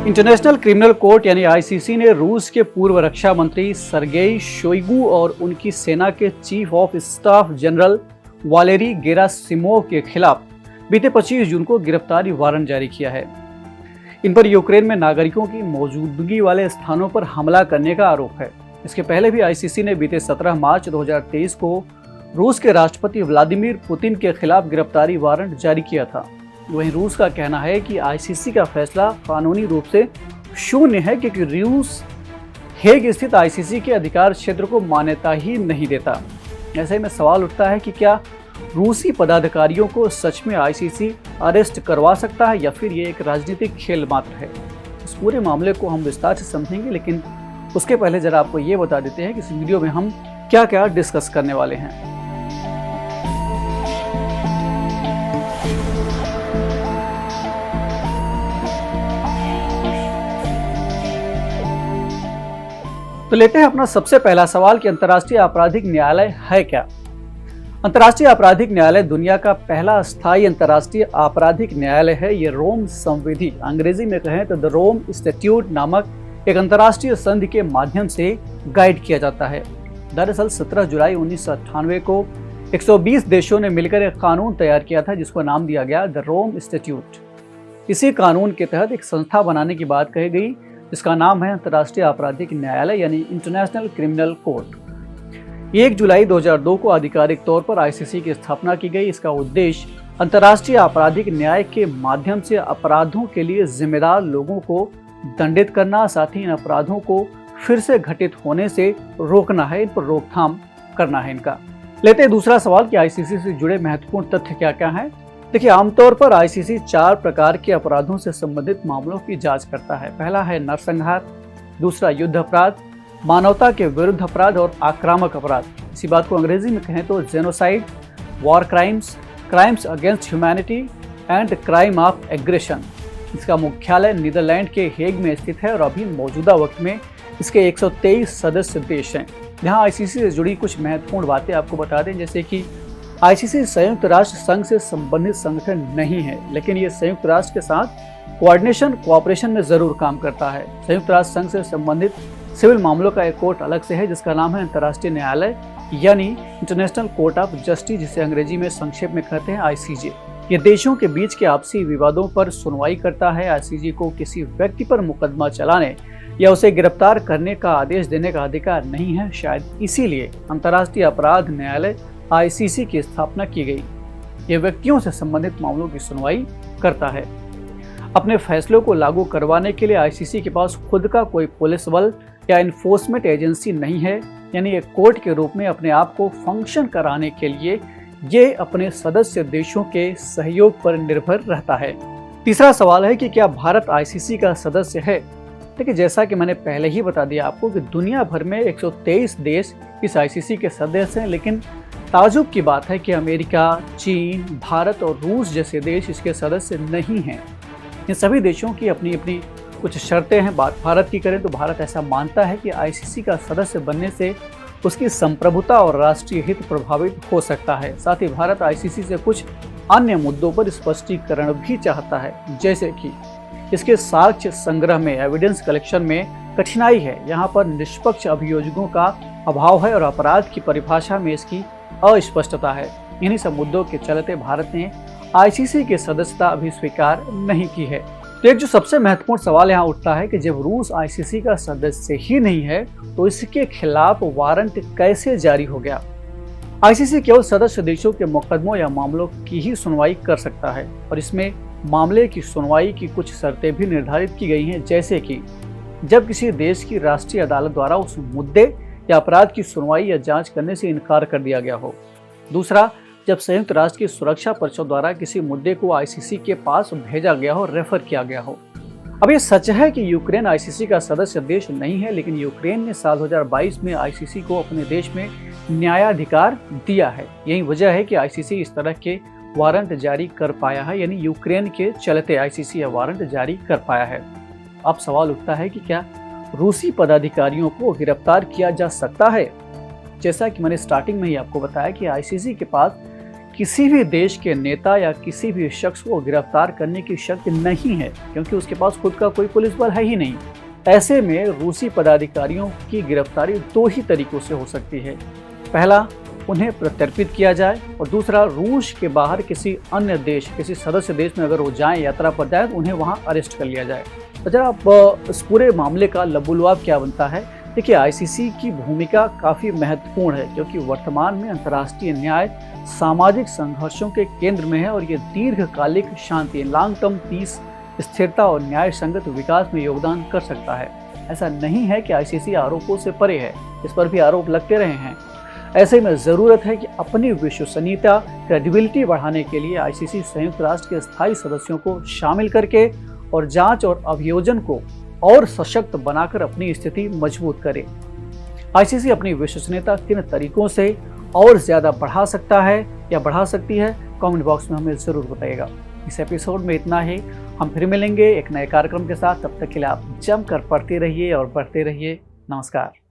International criminal court यानी ICC ने रूस के पूर्व रक्षा मंत्री सरगेई शोइगु और उनकी सेना के chief of staff general Valery Gerasimov के खिलाफ बीते 25 जून को गिरफ्तारी वारंट जारी किया है। इन पर यूक्रेन में नागरिकों की मौजूदगी वाले स्थानों पर हमला करने का आरोप है। इसके पहले भी आईसीसी ने बीते 17 मार्च 2023 को रूस के राष्ट्रपति व्लादिमीर पुतिन के खिलाफ गिरफ्तारी वारंट जारी किया था। वहीं रूस का कहना है कि आईसीसी का फैसला कानूनी रूप से शून्य है, क्योंकि रूस हेग स्थित आईसीसी के अधिकार क्षेत्र को मान्यता ही नहीं देता। ऐसे में सवाल उठता है कि क्या रूसी पदाधिकारियों को सच में आईसीसी अरेस्ट करवा सकता है या फिर ये एक राजनीतिक खेल मात्र है। इस पूरे मामले को हम विस्तार से समझेंगे, लेकिन उसके पहले जरा आपको ये बता देते हैं कि इस वीडियो में हम क्या क्या डिस्कस करने वाले हैं। तो लेते हैं अपना सबसे पहला सवाल कि अंतर्राष्ट्रीय आपराधिक न्यायालय है क्या। अंतर्राष्ट्रीय आपराधिक न्यायालय दुनिया का पहला स्थायी अंतर्राष्ट्रीय आपराधिक न्यायालय है। ये रोम संविधि, अंग्रेजी में कहें तो द रोम इंस्टीट्यूट नामक एक अंतर्राष्ट्रीय संधि के माध्यम से गाइड किया जाता है। दरअसल 17 जुलाई 1998 को 120 देशों ने मिलकर एक कानून तैयार किया था, जिसको नाम दिया गया द रोम इंस्टीट्यूट। इसी कानून के तहत एक संस्था बनाने की बात कही गई, जिसका नाम है अंतर्राष्ट्रीय आपराधिक न्यायालय यानी इंटरनेशनल क्रिमिनल कोर्ट। 1 जुलाई 2002 को आधिकारिक तौर पर आईसीसी की स्थापना की गई। इसका उद्देश्य अंतर्राष्ट्रीय आपराधिक न्याय के माध्यम से अपराधों के लिए जिम्मेदार लोगों को दंडित करना, साथ ही इन अपराधों को फिर से घटित होने से रोकना है, इन पर रोकथाम करना है इनका। लेते हैं दूसरा सवाल कि आईसीसी से जुड़े महत्वपूर्ण तथ्य क्या क्या हैं। देखिए, आमतौर पर आईसीसी 4 प्रकार के अपराधों से संबंधित मामलों की जांच करता है। पहला है नरसंहार, दूसरा युद्ध अपराध, मानवता के विरुद्ध अपराध और आक्रामक अपराध। इसी बात को अंग्रेजी में कहें तो genocide, war crimes, crimes against humanity and crime of aggression. इसका मुख्यालय नीदरलैंड के हेग में स्थित है और अभी मौजूदा वक्त में इसके 123 सदस्य देश हैं। यहाँ आईसीसी से जुड़ी कुछ महत्वपूर्ण बातें आपको बता दें, जैसे कि आईसीसी संयुक्त राष्ट्र संघ से संबंधित संगठन नहीं है, लेकिन ये संयुक्त राष्ट्र के साथ कोऑपरेशन में जरूर काम करता है। संयुक्त राष्ट्र संघ से संबंधित सिविल मामलों का एक कोर्ट अलग से है, जिसका नाम है अंतर्राष्ट्रीय न्यायालय यानी इंटरनेशनल कोर्ट ऑफ जस्टिस, जिसे अंग्रेजी में संक्षेप में कहते हैं आईसीजे। ये देशों के बीच के आपसी विवादों पर सुनवाई करता है। आईसीजे को किसी व्यक्ति पर मुकदमा चलाने या उसे गिरफ्तार करने का आदेश देने का अधिकार नहीं है। शायद इसीलिए अंतर्राष्ट्रीय अपराध न्यायालय आईसीसी की स्थापना की गई। ये व्यक्तियों से संबंधित मामलों की सुनवाई करता है। अपने फैसलों को लागू करवाने के लिए आईसीसी के पास खुद का कोई पुलिस बल या इन्फोर्समेंट एजेंसी नहीं है, यानी एक कोर्ट के रूप में अपने आप को फंक्शन कराने के लिए ये अपने सदस्य देशों के सहयोग पर निर्भर रहता है। तीसरा सवाल है कि क्या भारत आईसीसी का सदस्य है। देखिए, जैसा कि मैंने पहले ही बता दिया आपको कि दुनिया भर में 123 देश इस आईसीसी के सदस्य हैं, लेकिन ताजुब की बात है कि अमेरिका, चीन, भारत और रूस जैसे देश इसके सदस्य नहीं हैं। इन सभी देशों की अपनी अपनी कुछ शर्तें हैं। बात भारत की करें तो भारत ऐसा मानता है कि आईसीसी का सदस्य बनने से उसकी संप्रभुता और राष्ट्रीय हित प्रभावित हो सकता है। साथ ही भारत आईसीसी से कुछ अन्य मुद्दों पर स्पष्टीकरण भी चाहता है, जैसे कि इसके साक्ष्य संग्रह में, एविडेंस कलेक्शन में कठिनाई है। यहाँ पर निष्पक्ष अभियोजकों का अभाव है और अपराध की परिभाषा में इसकी अस्पष्टता है। इन्हीं सब मुद्दों के चलते भारत ने आईसीसी की सदस्यता अभी स्वीकार नहीं की है। तो एक जो सबसे महत्वपूर्ण सवाल यहाँ उठता है कि जब रूस आईसीसी का सदस्य ही नहीं है तो इसके खिलाफ वारंट कैसे जारी हो गया। आईसीसी केवल सदस्य देशों के मुकदमों या मामलों की ही सुनवाई कर सकता है और इसमें मामले की सुनवाई की कुछ शर्तें भी निर्धारित की गई हैं, जैसे कि जब किसी देश की राष्ट्रीय अदालत द्वारा उस मुद्दे या अपराध की सुनवाई या जांच करने से इनकार कर दिया गया हो। दूसरा, जब संयुक्त राष्ट्र की सुरक्षा परिषद द्वारा किसी मुद्दे को आईसीसी के पास भेजा गया हो, रेफर किया गया हो। अब ये सच है कि यूक्रेन आईसीसी का सदस्य देश नहीं है, लेकिन यूक्रेन ने साल 2022 में आईसीसी को अपने देश में न्यायाधिकार दिया है। यही वजह है कि आईसीसी इस तरह के वारंट जारी कर पाया है, यानी यूक्रेन के चलते आईसीसी यह वारंट जारी कर पाया है। अब सवाल उठता है कि क्या रूसी पदाधिकारियों को गिरफ्तार किया जा सकता है। जैसा कि मैंने स्टार्टिंग में ही आपको बताया कि आईसीसी के पास किसी भी देश के नेता या किसी भी शख्स को गिरफ्तार करने की शक्ति नहीं है, क्योंकि उसके पास खुद का कोई पुलिस बल है ही नहीं। ऐसे में रूसी पदाधिकारियों की गिरफ्तारी दो ही तरीकों से हो सकती है। पहला, उन्हें प्रत्यर्पित किया जाए, और दूसरा, रूस के बाहर किसी अन्य देश, किसी सदस्य देश में अगर वो जाएं, यात्रा पर जाएं, तो उन्हें वहां अरेस्ट कर लिया जाए। तो जरा आप इस पूरे मामले का लबुलुआब क्या बनता है? देखिए, आईसीसी की भूमिका काफ़ी महत्वपूर्ण है, क्योंकि वर्तमान में अंतर्राष्ट्रीय न्याय सामाजिक संघर्षों के केंद्र में है, और ये दीर्घकालिक शांति, लॉन्ग टर्म पीस, स्थिरता और न्याय संगत विकास में योगदान कर सकता है। ऐसा नहीं है कि आईसीसी आरोपों से परे है, इस पर भी आरोप लगते रहे हैं। ऐसे में ज़रूरत है कि अपनी विश्वसनीयता, क्रेडिबिलिटी बढ़ाने के लिए आईसीसी संयुक्त राष्ट्र के स्थायी सदस्यों को शामिल करके और जांच और अभियोजन को और सशक्त बनाकर अपनी स्थिति मजबूत करे। आईसीसी अपनी विश्वसनीयता किन तरीकों से और ज्यादा बढ़ा सकता है या बढ़ा सकती है, कमेंट बॉक्स में हमें जरूर बताइएगा। इस एपिसोड में इतना ही। हम फिर मिलेंगे एक नए कार्यक्रम के साथ। तब तक के लिए आप जमकर पढ़ते रहिए और बढ़ते रहिए। नमस्कार।